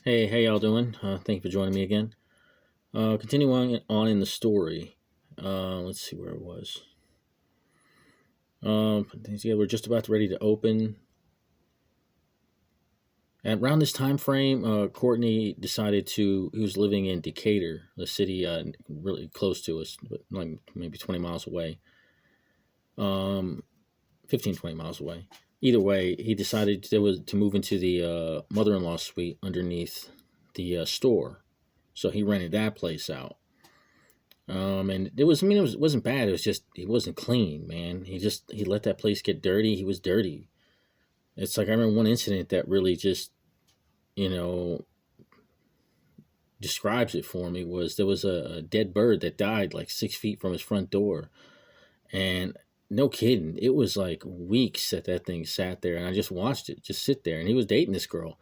Hey, how y'all doing? Thank you for joining me again. Continuing on in the story. Let's see where it was. Yeah, we're just about ready to open. And around this time frame, Courtney decided he was living in Decatur, a city really close to us, but like maybe 20 miles away. 15, 20 miles away. Either way, he decided to move into the mother-in-law suite underneath the store. So he rented that place out. And it wasn't bad. It was just, he wasn't clean, man. He let that place get dirty. He was dirty. It's like, I remember one incident that really just, you know, describes it for me was there was a dead bird that died like 6 feet from his front door. And no kidding, it was like weeks that thing sat there. And I just watched it just sit there. And he was dating this girl.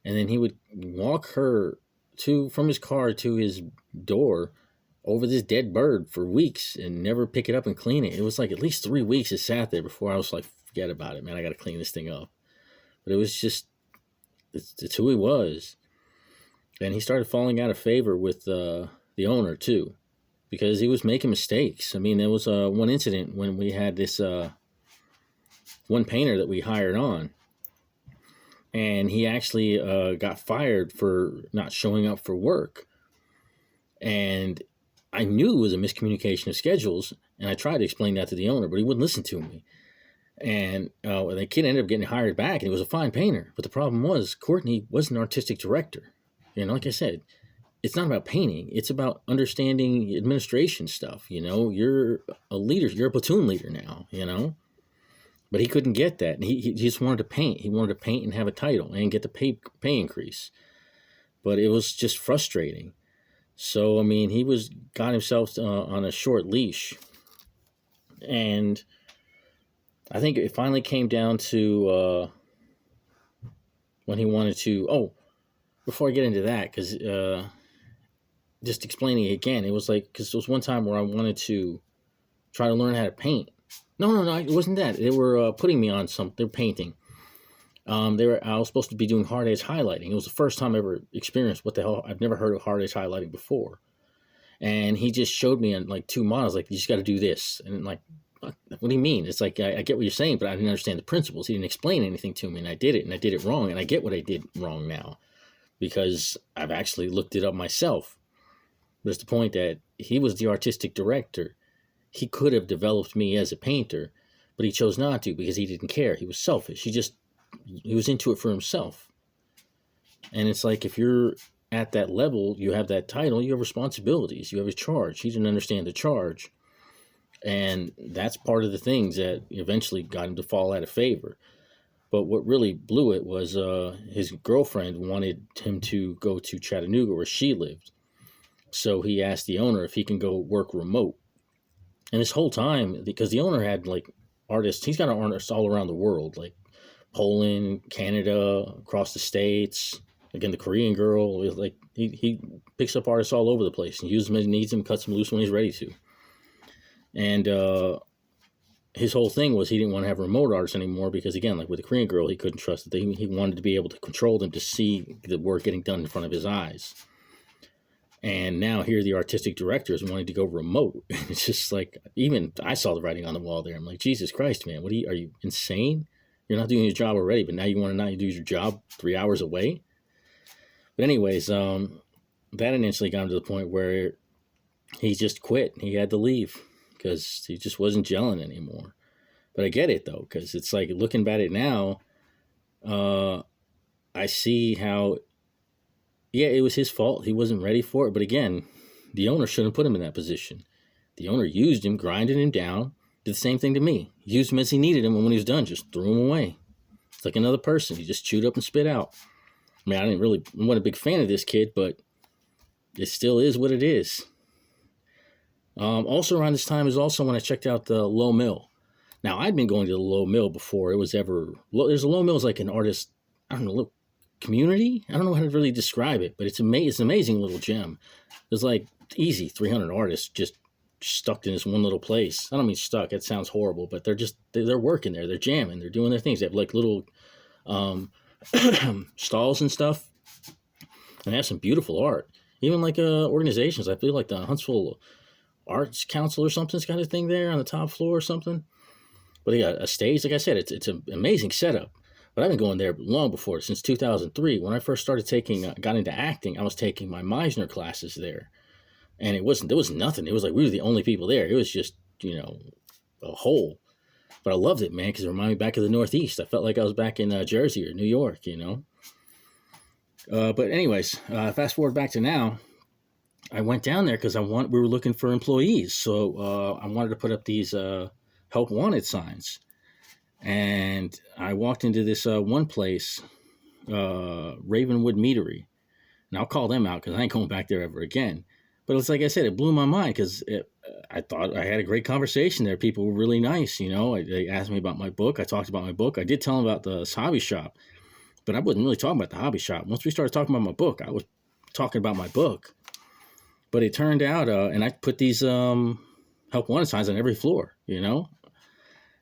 And then he would walk her from his car to his door over this dead bird for weeks and never pick it up and clean it. It was like at least 3 weeks it sat there before I was like, forget about it, man. I got to clean this thing up. But it was just, it's who he was. And he started falling out of favor with the owner too, because he was making mistakes. I mean, there was one incident when we had this one painter that we hired on. And he actually got fired for not showing up for work. And I knew it was a miscommunication of schedules, and I tried to explain that to the owner, but he wouldn't listen to me. And the kid ended up getting hired back, and he was a fine painter. But the problem was, Courtney was an artistic director. And like I said, it's not about painting. It's about understanding administration stuff. You're a leader. You're a platoon leader now, But he couldn't get that. He just wanted to paint. He wanted to paint and have a title and get the pay increase. But it was just frustrating. So, I mean, he got himself on a short leash. And I think it finally came down to when he wanted to... Oh, before I get into that, because just explaining it again, it was like... Because there was one time where I wanted to try to learn how to paint. No, it wasn't that. They were putting me on something. They were painting. I was supposed to be doing hard edge highlighting. It was the first time I ever experienced what the hell. I've never heard of hard edge highlighting before. And he just showed me on like 2 models, like, you just got to do this. And like, what do you mean? It's like, I get what you're saying, but I didn't understand the principles. He didn't explain anything to me, and I did it wrong. And I get what I did wrong now because I've actually looked it up myself. But it's the point that he was the artistic director. He could have developed me as a painter, but he chose not to because he didn't care. He was selfish. He was into it for himself. And it's like, if you're at that level, you have that title, you have responsibilities, you have a charge. He didn't understand the charge. And that's part of the things that eventually got him to fall out of favor. But what really blew it was his girlfriend wanted him to go to Chattanooga where she lived. So he asked the owner if he can go work remote. And this whole time, because the owner had like artists, he's got artists all around the world, like Poland, Canada, across the States. Again, the Korean girl, like he picks up artists all over the place and uses them as he needs them, cuts them loose when he's ready to. And his whole thing was he didn't want to have remote artists anymore because, again, like with the Korean girl, he couldn't trust that he wanted to be able to control them, to see the work getting done in front of his eyes. And now here the artistic directors wanting to go remote. It's just like, even I saw the writing on the wall there. I'm like, Jesus Christ, man, are you insane? You're not doing your job already, but now you want to not do your job 3 hours away? But anyways, that initially got him to the point where he just quit. He had to leave because he just wasn't gelling anymore. But I get it, though, because it's like, looking at it now, I see how, yeah, it was his fault. He wasn't ready for it. But again, the owner shouldn't put him in that position. The owner used him, grinded him down, did the same thing to me. Used him as he needed him, and when he was done, just threw him away. It's like another person. He just chewed up and spit out. I mean, I wasn't a big fan of this kid, but it still is what it is. Also around this time is also when I checked out the Low Mill. Now, I'd been going to the Low Mill before it was ever... There's a Low Mill is like an artist, I don't know, community? I don't know how to really describe it, but it's an amazing little gem. There's like easy 300 artists just stuck in this one little place. I don't mean stuck, it sounds horrible, but they're working there, they're jamming, they're doing their things. They have like little stalls and stuff. And they have some beautiful art. Even like organizations, I feel like the Huntsville Arts Council or something's got a thing there on the top floor or something. But they got a stage. Like I said, it's an amazing setup. But I've been going there long before, since 2003. When I first started got into acting, I was taking my Meisner classes there. And there was nothing. It was like we were the only people there. It was just, a hole. But I loved it, man, because it reminded me back of the Northeast. I felt like I was back in Jersey or New York. But anyways, fast forward back to now. I went down there because we were looking for employees. So I wanted to put up these help wanted signs. And I walked into this one place, Ravenwood Meadery. And I'll call them out because I ain't going back there ever again. But it's like I said, it blew my mind because I thought I had a great conversation there. People were really nice, They asked me about my book. I talked about my book. I did tell them about the hobby shop, but I wasn't really talking about the hobby shop. Once we started talking about my book, I was talking about my book. But it turned out, and I put these help wanted signs on every floor,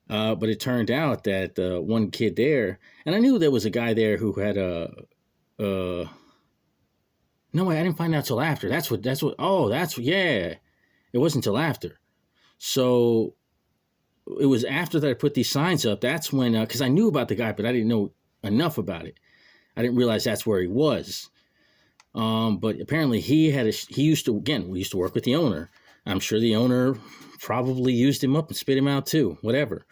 But it turned out that one kid there, and I knew there was a guy there who had no, I didn't find out till after. Yeah. It wasn't till after. So it was after that I put these signs up. That's when, because I knew about the guy, but I didn't know enough about it. I didn't realize that's where he was. But apparently we used to work with the owner. I'm sure the owner probably used him up and spit him out too, whatever.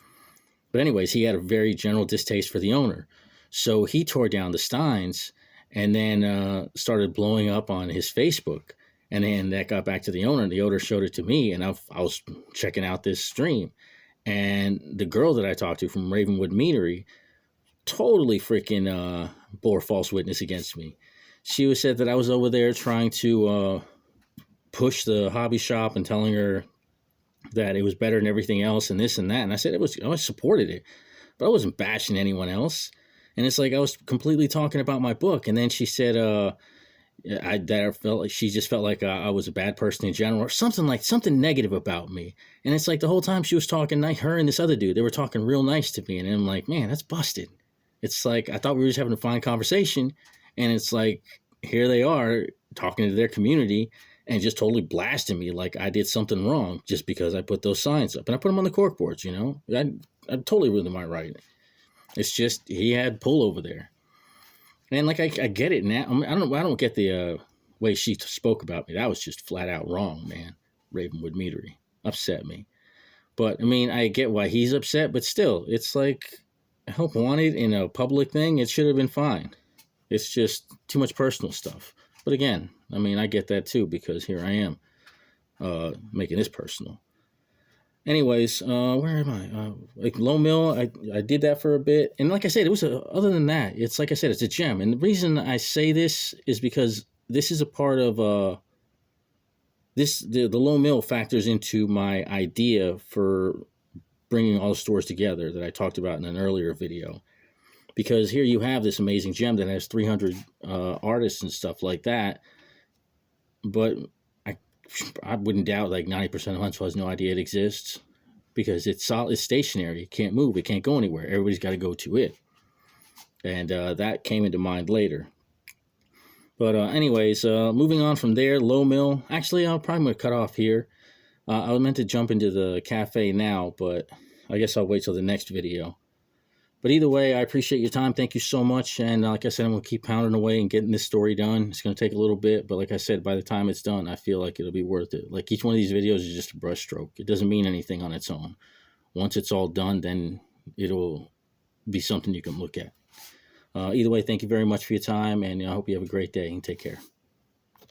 But anyways, he had a very general distaste for the owner. So he tore down the signs and then started blowing up on his Facebook. And then that got back to the owner, and the owner showed it to me, and I was checking out this stream. And the girl that I talked to from Ravenwood Meadery totally freaking bore false witness against me. She said that I was over there trying to push the hobby shop and telling her that it was better than everything else and this and that. And I said I supported it, but I wasn't bashing anyone else. And it's like I was completely talking about my book. And then she said I felt like she just felt like I was a bad person in general, or something negative about me. And it's like the whole time she was talking nice, her and this other dude, they were talking real nice to me. And I'm like, man, that's busted. It's like I thought we were just having a fine conversation. And it's like here they are talking to their community and just totally blasting me like I did something wrong just because I put those signs up. And I put them on the cork boards, I totally within my right. It's just he had pull over there. And like I get it now. I don't get the way she spoke about me. That was just flat out wrong, man. Ravenwood Meadery upset me. But I mean, I get why he's upset, but still, it's like help wanted in a public thing. It should have been fine. It's just too much personal stuff. But again, I mean, I get that too because here I am making this personal. Anyways, where am I? Like Low Mill, I did that for a bit. And like I said, it was other than that, it's like I said, it's a gem. And the reason I say this is because this is a part of the Low Mill factors into my idea for bringing all the stores together that I talked about in an earlier video. Because here you have this amazing gem that has 300 artists and stuff like that. But I wouldn't doubt like 90% of Huntsville has no idea it exists because it's solid, it's stationary. It can't move. It can't go anywhere. Everybody's got to go to it. And that came into mind later. But anyways, moving on from there, Low Mill. Actually, I'm probably going to cut off here. I was meant to jump into the cafe now, but I guess I'll wait till the next video. But either way, I appreciate your time. Thank you so much. And like I said, I'm going to keep pounding away and getting this story done. It's going to take a little bit. But like I said, by the time it's done, I feel like it'll be worth it. Like each one of these videos is just a brushstroke. It doesn't mean anything on its own. Once it's all done, then it'll be something you can look at. Either way, thank you very much for your time. And I hope you have a great day and take care.